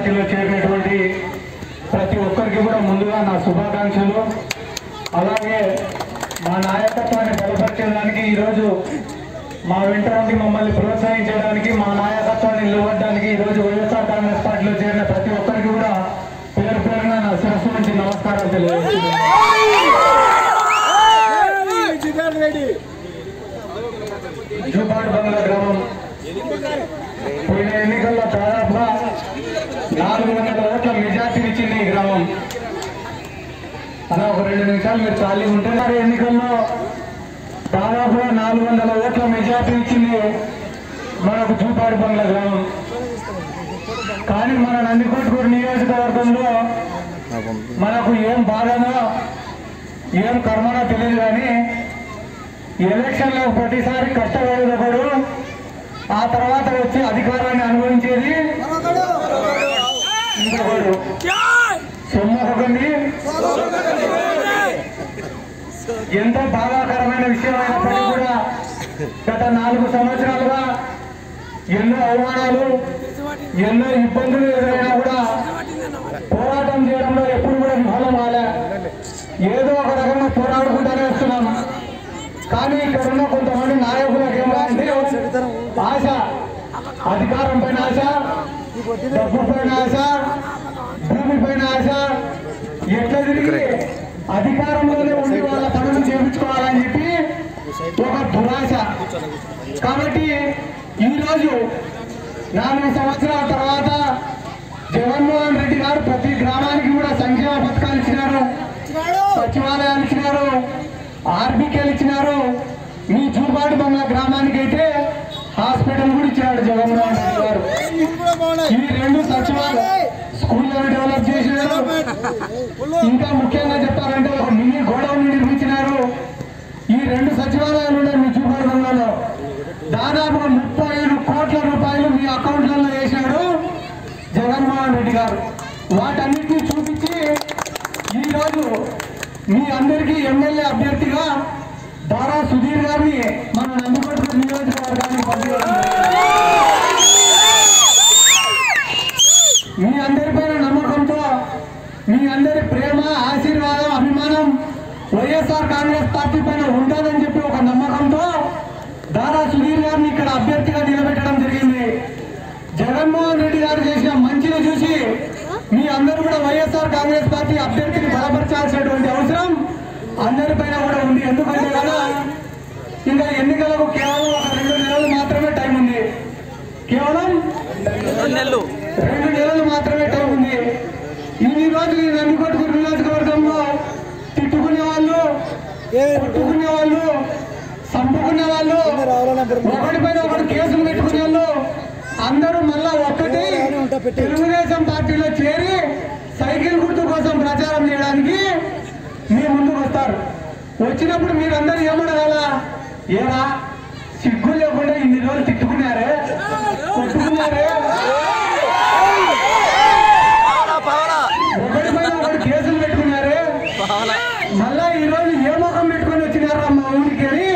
పార్టీలో చేరినటువంటి ప్రతి ఒక్కరికి కూడా ముందుగా నా శుభాకాంక్షలు. అలాగే మా నాయకత్వాన్ని బలపరిచేదానికి ఈరోజు మా వెంట ఉండి మమ్మల్ని ప్రోత్సహించడానికి, మా నాయకత్వాన్ని నిలబడడానికి ఈరోజు వైఎస్ఆర్ కాంగ్రెస్ పార్టీలో చేరిన ప్రతి ఒక్కరికి కూడా పేరు పేరున నా శిరస్సు నుంచి నమస్కారాలు తెలియజేస్తున్నాను. జూపాడు బంగ్లా గ్రామం పోయిన ఎన్నికల్లో దాదాపుగా 400 ఓట్ల మెజార్టీ ఇచ్చింది ఈ గ్రామం. అలా ఒక 2 నిమిషాలు మీరు ఖాళీ ఉంటే ఎన్నికల్లో దాదాపుగా 400 ఓట్ల మెజార్టీ ఇచ్చింది మనకు జూపాడు బంగ్లా గ్రామం. కానీ మన నందికొట్కూరు నియోజకవర్గంలో మనకు ఏం బాధనో ఏం కర్మనో తెలియదు, కానీ ఎలక్షన్లో ప్రతిసారి కష్టపడేటప్పుడు ఆ తర్వాత వచ్చి అధికారాన్ని అనుభవించేది ఇంకొకడు. సొమ్మొకటి ఎంతో బాధాకరమైన విషయం అయినప్పటికీ కూడా గత 4 సంవత్సరాలుగా ఎన్నో అవమానాలు, ఎన్నో ఇబ్బందులు ఎదురైనా కూడా పోరాటం చేయడంలో ఎప్పుడు కూడా విఫలం కాలే. ఏదో ఒక రకంగా పోరాడుకుంటూనే వస్తున్నాం. కానీ ఇక్కడ ఉన్న కొంతమంది నాయకులకు ఏమంటే ఆశ, అధికారం పైన ఆశ, డబ్బు పైన ఆశ, భూమి పైన ఆశ, ఎట్లా తిరిగి అధికారంలోనే ఉండి వాళ్ళ పనులు చేయించుకోవాలని చెప్పి ఒక దురాశ. కాబట్టి ఈరోజు 4 సంవత్సరాల తర్వాత జగన్మోహన్ రెడ్డి గారు ప్రతి గ్రామానికి కూడా సంక్షేమ పథకాలు ఇచ్చినారు, సచివాలయాలు ఇచ్చినారు, ఆర్బీకేలు ఇచ్చినారు. మీ జూపాడు బంగ్లా గ్రామానికి అయితే హాస్పిటల్ కూడా ఇచ్చినాడు జగన్మోహన్ రెడ్డి గారు. ఈ 2 సచివాలయ స్కూళ్ళను డెవలప్ చేసినారు. ఇంకా ముఖ్యంగా చెప్పాలంటే ఒక మినీ గోడౌన్ నిర్మించినారు. ఈ 2 సచివాలయాలు ఉన్నాయి మీ జూపాడు బంగ్లాలో. దాదాపుగా 35 కోట్ల రూపాయలు మీ అకౌంట్లలో వేసినాడు జగన్మోహన్ రెడ్డి గారు. వాటన్నిటినీ చూపించి ఈరోజు మీ అందరికీ ఎమ్మెల్యే అభ్యర్థిగా దారా సుధీర్ గారిని మన నందికొట్కూరు నియోజకవర్గానికి పంపించారు. మీ అందరిపైన నమ్మకంతో, మీ అందరి ప్రేమ, ఆశీర్వాదం, అభిమానం వైఎస్ఆర్ కాంగ్రెస్ పార్టీ పైన ఉంటుందని చెప్పి ఒక నమ్మకంతో దారా సుధీర్ గారిని ఇక్కడ అభ్యర్థిగా నిలబెట్టడం జరిగింది. జగన్మోహన్ రెడ్డి గారు చేసిన మంచిని చూసి మీ అందరూ కూడా వైఎస్ఆర్ కాంగ్రెస్ పార్టీ అభ్యర్థిని బలపరచాల్సినటువంటి అవసరం అందరిపైన కూడా ఉంది. ఎందుకంటే కదా ఇంకా ఎన్నికలకు కేవలం ఒక 2 నెలలు మాత్రమే టైం ఉంది. కేవలం 2 నెలలు మాత్రమే టైం ఉంది. ఇన్ని రోజులు ఈ నందికొట్కూరు నియోజకవర్గంలో తిట్టుకునే వాళ్ళు, కొట్టుకునే వాళ్ళు, చంపుకునే వాళ్ళు, ఒకటిపైన ఒకటి కేసులు పెట్టుకునే వాళ్ళు అందరూ మళ్ళా ఒక్కటి తెలుగుదేశం పార్టీలో చేరి సైకిల్ గుర్తు కోసం ప్రచారం చేయడానికి మీ ముందుకు వస్తారు. వచ్చినప్పుడు మీరందరూ ఏమడగాలా, ఏరా సిగ్గు లేకుండా ఇన్ని రోజులు తిట్టుకున్నారే, కొట్టుకున్నారే, ఒకటిపైన ఒకటి కేసులు పెట్టుకున్నారే, మళ్ళా ఈరోజు ఏ ముఖం పెట్టుకుని వచ్చినారా మా ఊరికి అని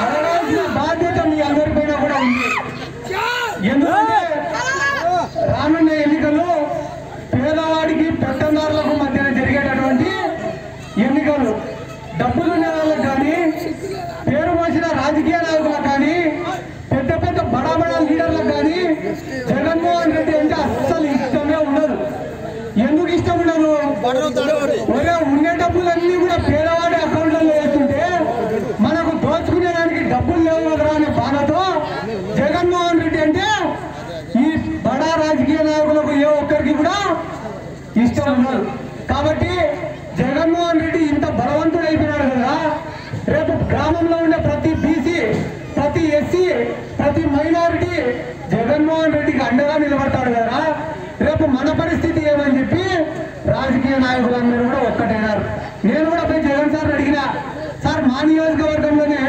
అడగాల్సిన బాధ్యత మీ అందరిపైన కూడా ఉంది. ఎందుకంటే రానున్న ఎన్నికలు పేదవాడికి పెత్తందారులకు మధ్యన జరిగేటటువంటి ఎన్నికలు. డబ్బులు ఉన్న వాళ్ళకి కానీ, పేరు మోసిన రాజకీయ నాయకులకు కానీ, పెద్ద పెద్ద బడా బడా లీడర్లకు కానీ జగన్మోహన్ రెడ్డి అంటే అస్సలు ఇష్టమే ఉండదు. ఎందుకు ఇష్టం ఉండదు? ఒరే ఉండే డబ్బులన్నీ కూడా పేదవాడి అకౌంట్లలో వేస్తుంటే మనకు దోచుకునేదానికి డబ్బులు లేవు కదరా అనే బాధతో జగన్మోహన్ రెడ్డి అంటే ఈ బడా రాజకీయ నాయకులకు ఏ ఒక్కరికి కూడా ఇష్టం ఉండదు. కాబట్టి జగన్మోహన్ రెడ్డి ఇంత బలవంతుడు అయిపోయినాడు కదా, రేపు గ్రామంలో ఉండే ప్రతి బీసీ, ప్రతి ఎస్సీ, ప్రతి మైనారిటీ జగన్మోహన్ రెడ్డికి అండగా నిలబడతాడు కదా. రేపు మన పరిస్థితి ఏమని చెప్పి రాజకీయ నాయకులందరూ కూడా ఒక్కటైనారు. నేను కూడా పోయి జగన్ సార్ అడిగినా, సార్ మా నియోజకవర్గంలోనే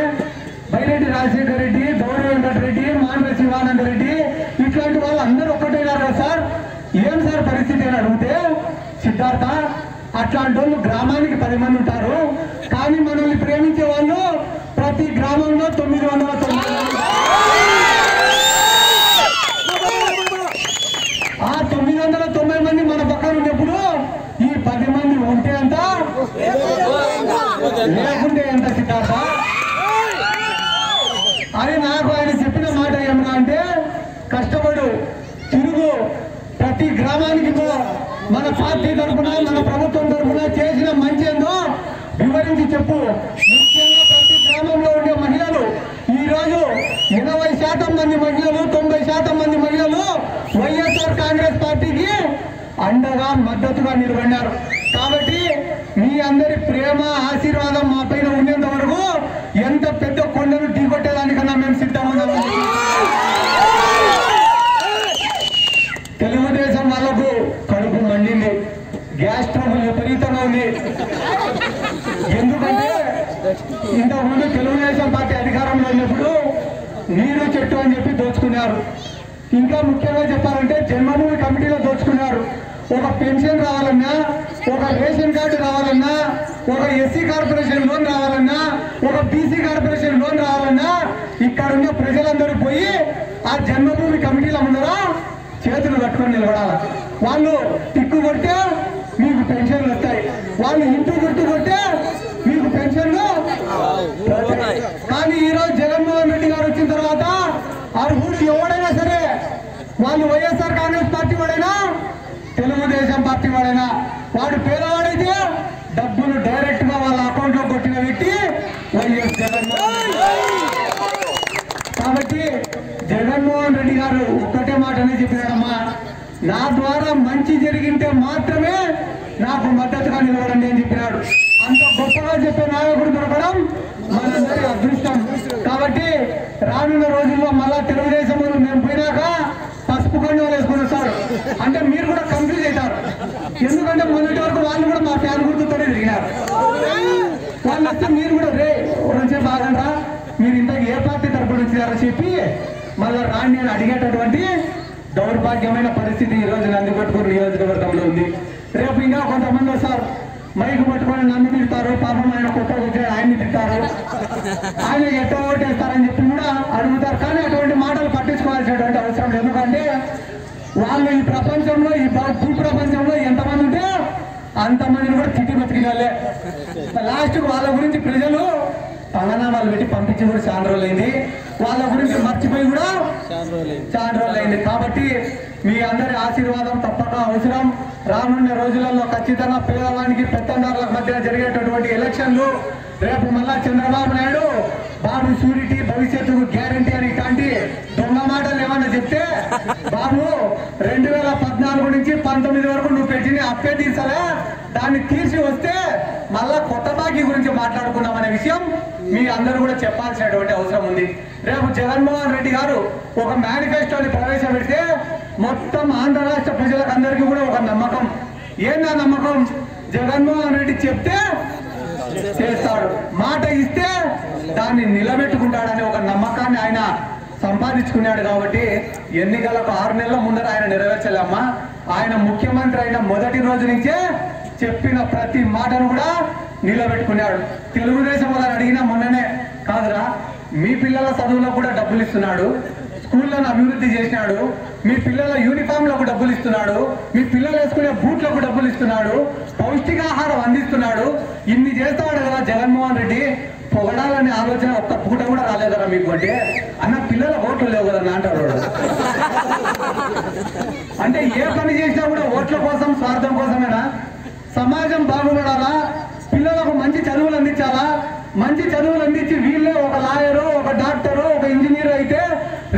బైరెడ్డి రాజశేఖర రెడ్డి, దౌడ వెంకటరెడ్డి, మానవ శివానంద రెడ్డి ఇట్లాంటి వాళ్ళు అందరూ ఒక్కటైనారు కదా సార్, ఏం సార్ పరిస్థితి అని అడిగితే, సిద్ధార్థ అట్లాంటి వాళ్ళు గ్రామానికి 10 మంది ఉంటారు, కానీ మనల్ని ప్రేమించే వాళ్ళు ప్రతి గ్రామంలో 999 ఆ 999 నాకు ఆయన చెప్పిన మాట ఏమన్నా అంటే, కష్టపడు, తిరుగు, ప్రతి గ్రామానికి పో, మన పార్టీ తరఫున మన ప్రభుత్వం తరఫున చేసిన మంచి ఏందో వివరించి చెప్పు. ముఖ్యంగా ప్రతి గ్రామంలో ఉండే మహిళలు ఈ రోజు 80% మంది మహిళలు 90% మంది మహిళలు వైఎస్ఆర్ కాంగ్రెస్ పార్టీకి అండగా మద్దతుగా నిలబడినారు. కాబట్టి మీ అందరి ప్రేమ ఆశీర్వాదం మా పైన ఉండేంత వరకు ఎంత పెద్ద కొండను ఢీకొట్టేదానికన్నా మేము సిద్ధంగా ఉన్నాము. తెలుగుదేశం వాళ్ళకు కడుపు మండింది, గ్యాస్ ట్రబుల్ విపరీతంగా ఉంది. ఎందుకంటే ఇంతకుముందు తెలుగుదేశం పార్టీ అధికారంలో ఉన్నప్పుడు నీరు చెట్టు అని చెప్పి దోచుకున్నారు. ఇంకా ముఖ్యంగా చెప్పాలంటే జన్మభూమి కమిటీలో దోచుకున్నారు. ఒక పెన్షన్ రావాలన్నా, ఒక రేషన్ కార్డు రావాలన్నా, ఒక ఎస్సీ కార్పొరేషన్ లోన్ రావాలన్నా, ఒక బీసీ కార్పొరేషన్ లోన్ రావాలన్నా ఇక్కడ ఉన్న ప్రజలందరూ పోయి ఆ జన్మభూమి కమిటీల ముందర చేతులు కట్టుకొని నిలబడాలి. వాళ్ళు టిక్కు కొడితే మీకు పెన్షన్లు వస్తాయి, వాళ్ళు ఇంటూ గుర్తు కొడితే మీకు పెన్షన్లు. కానీ ఈరోజు జగన్మోహన్ రెడ్డి గారు వచ్చిన తర్వాత అర్హుడు ఎవడైనా సరే, వాళ్ళు వైఎస్ఆర్ కాంగ్రెస్ పార్టీ వాడైనా తెలుగుదేశం పార్టీ వాడైనా, వాడు పేదవాడైతే డబ్బులు డైరెక్ట్ గా వాళ్ళ అకౌంట్ లో కొట్టిన వ్యక్తి వైఎస్ జగన్మోహన్. కాబట్టి జగన్మోహన్ రెడ్డి గారు ఒక్కటే మాటనే చెప్పినారమ్మా, నా ద్వారా మంచి జరిగింటే మాత్రమే నాకు మద్దతుగా నిలబడండి అని చెప్పినాడు. అంత గొప్పగా చెప్పే నాయకుడు దొరకడం మనందరి అదృష్టం. కాబట్టి రానున్న రోజుల్లో మళ్ళా తెలుగుదేశం మేము పోయినాక పసుపు కండువాలు వేసుకొని వస్తారు అంటే మీరు కూడా కన్ఫ్యూజ్ అవుతారు. ఎందుకంటే మొన్నటి వరకు వాళ్ళు కూడా మా ఫ్యాన్ గుర్తుతోనే తిరిగినారు. వాళ్ళు వస్తే మీరు కూడా రే కొంచెం బాగా మీరు ఇంతకు ఏ పార్టీ తరపున వచ్చినారని చెప్పి మళ్ళీ రాండి అని అడిగేటటువంటి దౌర్భాగ్యమైన పరిస్థితి ఈ రోజు నందికొట్కూరు నియోజకవర్గంలో ఉంది. రేపు ఇంకా కొంతమంది వస్తారు, మైకు పట్టుకొని నన్ను తిడతారు, పాపం ఆయన కొత్త వచ్చి ఆయన్ని తింటారు, ఆయన ఎట్టో ఓటేస్తారని చెప్పి కూడా అడుగుతారు. కానీ అటువంటి మాటలు పట్టించుకోవాల్సినటువంటి అవసరం లేదు. ఎందుకంటే వాళ్ళు ఈ ప్రపంచంలో, ఈ భూ ప్రపంచంలో ఎంతమంది ఉంటే అంతమందిని కూడా తిట్టి బతికిన వాళ్ళే. లాస్ట్కు వాళ్ళ గురించి ప్రజలు పంగనామాలు పెట్టి పంపించి కూడా చాలా రోజులైంది, వాళ్ళ గురించి మర్చిపోయి కూడా చాలా రోజులైంది. కాబట్టి మీ అందరి ఆశీర్వాదం తప్పక అవసరం. రానున్న రోజులలో ఖచ్చితంగా పేదవానికి పెత్తందారుల మధ్య జరిగేటటువంటి ఎలక్షన్లు, రేపు మళ్ళా చంద్రబాబు నాయుడు బాబు షూరిటీ భవిష్యత్తుకు గ్యారంటీ అని ఇట్లాంటి దొంగ మాటలు ఏమన్నా చెప్తే, బాబు 2014 నుంచి 19 వరకు నువ్వు పెట్టిన అప్పే తీర్చలే, దాన్ని తీర్చి వస్తే మళ్ళా కొత్త బాకీ గురించి మాట్లాడుకున్నామనే విషయం మీ అందరూ కూడా చెప్పాల్సినటువంటి అవసరం ఉంది. రేపు జగన్మోహన్ రెడ్డి గారు ఒక మేనిఫెస్టోని ప్రవేశపెడితే మొత్తం ఆంధ్ర రాష్ట్ర ప్రజలకు అందరికీ కూడా ఒక నమ్మకం. ఏందా నమ్మకం? జగన్మోహన్ రెడ్డి చెప్తే చేస్తాడు, మాట ఇస్తే దాన్ని నిలబెట్టుకుంటాడని ఒక నమ్మకాన్ని ఆయన సంపాదించుకున్నాడు. కాబట్టి ఎన్నికలకు 6 నెలల ముందర ఆయన నెరవేర్చలేమ్మా. ఆయన ముఖ్యమంత్రి అయిన మొదటి రోజు నుంచే చెప్పిన ప్రతి మాటను కూడా నిలబెట్టుకున్నాడు. తెలుగుదేశం వాళ్ళని అడిగినా మొన్ననే కాదురా, మీ పిల్లల చదువులకు కూడా డబ్బులు ఇస్తున్నాడు, స్కూళ్లను అభివృద్ధి చేసినాడు, మీ పిల్లల యూనిఫామ్లకు డబ్బులు ఇస్తున్నాడు, మీ పిల్లలు వేసుకునే బూట్లకు డబ్బులు ఇస్తున్నాడు, పౌష్టికాహారం అందిస్తున్నాడు. ఇన్ని చేస్తాడు కదా జగన్మోహన్ రెడ్డి, పొగడాలనే ఆలోచన ఒక్క పూట కూడా రాలేదరా మీకు అంటే, అన్న పిల్లల ఓట్లు లేవు కదన్నా అంటాడు. అంటే ఏ పని చేసినా కూడా ఓట్ల కోసం, స్వార్థం కోసమేనా? సమాజం బాగుపడాలా, పిల్లలకు మంచి చదువులు అందించాలా, మంచి చదువులు అందించి వీళ్ళే ఒక లాయరు, ఒక డాక్టరు, ఒక ఇంజనీర్ అయితే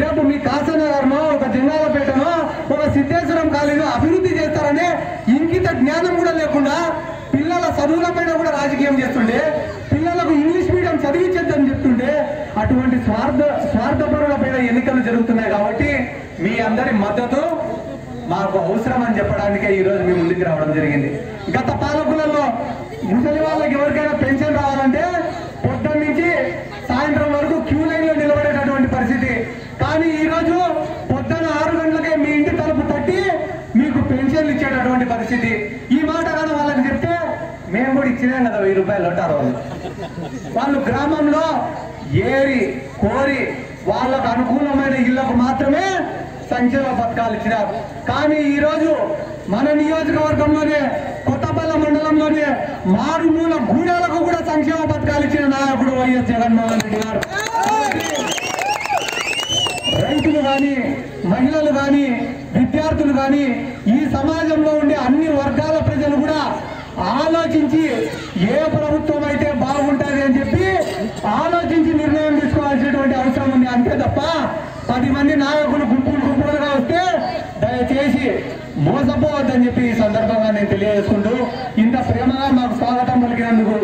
రేపు మీ కాసనగర్నో, ఒక జంగాలపేటనో, ఒక సిద్ధేశ్వరం కాలేజీలో అభివృద్ధి చేస్తారనే ఇంకిత జ్ఞానం కూడా లేకుండా పిల్లల చదువుల పైన కూడా రాజకీయం చేస్తుండే, పిల్లలకు ఇంగ్లీష్ మీడియం చదివించద్దని చెప్తుండే, అటువంటి స్వార్థపరుల పైన ఎన్నికలు జరుగుతున్నాయి. కాబట్టి మీ అందరి మద్దతు మాకు అవసరం అని చెప్పడానికే ఈ రోజు మీ ముందుకు రావడం జరిగింది. గత పాలకులలో ముసలి వాళ్ళకి ఎవరికైనా పెన్షన్ రావాలంటే పొద్దున్న నుంచి సాయంత్రం వరకు క్యూ లైన్ లో నిలబడేటటువంటి పరిస్థితి. కానీ ఈ రోజు పొద్దున్న 6 గంటలకే మీ ఇంటి తలుపు తట్టి మీకు పెన్షన్లు ఇచ్చేటటువంటి పరిస్థితి. ఈ మాట కానీ వాళ్ళకి చెప్తే మేము కూడా ఇచ్చినాం కదా 1000 రూపాయలు అంటారు వాళ్ళు. వాళ్ళు గ్రామంలో ఏరి కోరి వాళ్ళకు అనుకూలమైన ఇళ్లకు మాత్రమే సంక్షేమ పథకాలు ఇచ్చినారు. కానీ ఈ రోజు మన నియోజకవర్గంలోనే కొత్తపల్లి మండలంలోనే మారుమూల గూడాలకు కూడా సంక్షేమ పథకాలు ఇచ్చిన నాయకుడు వైఎస్ జగన్మోహన్ రెడ్డి గారు. కానీ మహిళలు కానీ విద్యార్థులు కానీ ఈ సమాజంలో ఉండే అన్ని వర్గాల ప్రజలు కూడా ఆలోచించి ఏ ప్రభుత్వం అయితే బాగుంటుంది అని చెప్పి ఆలోచించి నిర్ణయం తీసుకోవాల్సినటువంటి అవసరం ఉంది. అంతే తప్ప 10 మంది నాయకులు గుంపులుగా వస్తే దయచేసి మోసపోవద్దని చెప్పి ఈ సందర్భంగా నేను తెలియజేసుకుంటూ, ఇంత ప్రేమగా మాకు స్వాగతం పలికినందుకు,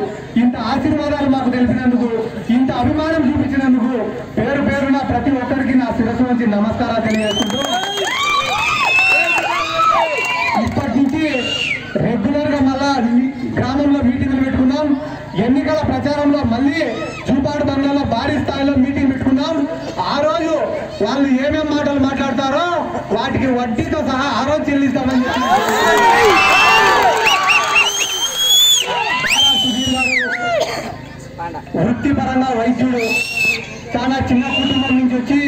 ఇంత ఆశీర్వాదాలు మాకు తెలిపినందుకు, ఇంత అభిమానం చూపించినందుకు పేరు పేరున ప్రతి ఒక్కరికి నా శిరస్సు నుంచి నమస్కారాలు తెలియజేసుకుంటూ, ఇప్పటి నుంచి రెగ్యులర్ గా మళ్ళా గ్రామంలో మీటింగ్లు పెట్టుకున్నాం. ఎన్నికల ప్రచారంలో మళ్ళీ చూపాడు బంగ్లాలో భారీ స్థాయిలో మీటింగ్ పెట్టుకున్నాం. ఆ రోజు వాళ్ళు ఏమేం మాటలు మాట్లాడతారో వాటికి వడ్డీతో సహా ఆ రోజు చెల్లిస్తామని చెప్పి వృత్తిపరంగా వైద్యుడు, చాలా చిన్న కుటుంబం నుంచి వచ్చి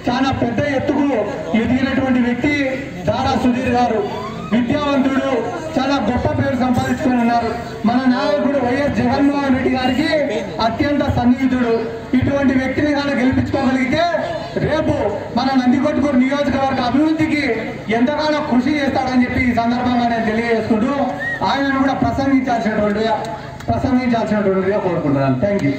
చాలా పెద్ద ఎత్తుకు ఎదిగినటువంటి వ్యక్తి దారా సుధీర్ గారు. విద్యావంతుడు, చాలా గొప్ప పేరు సంపాదించుకొని ఉన్నారు. మన నాయకుడు వైఎస్ జగన్మోహన్ రెడ్డి గారికి అత్యంత సన్నిహితుడు. ఇటువంటి వ్యక్తిని కానీ గెలిపించుకోగలిగితే రేపు మన నందికొట్కూరు నియోజకవర్గ అభివృద్ధికి ఎంతగానో కృషి చేస్తాడని చెప్పి ఈ సందర్భంగా నేను తెలియజేసుకుంటూ ఆయనను కూడా ప్రసంగించాల్సినటువంటిగా కోరుకుంటున్నాను. Thank you.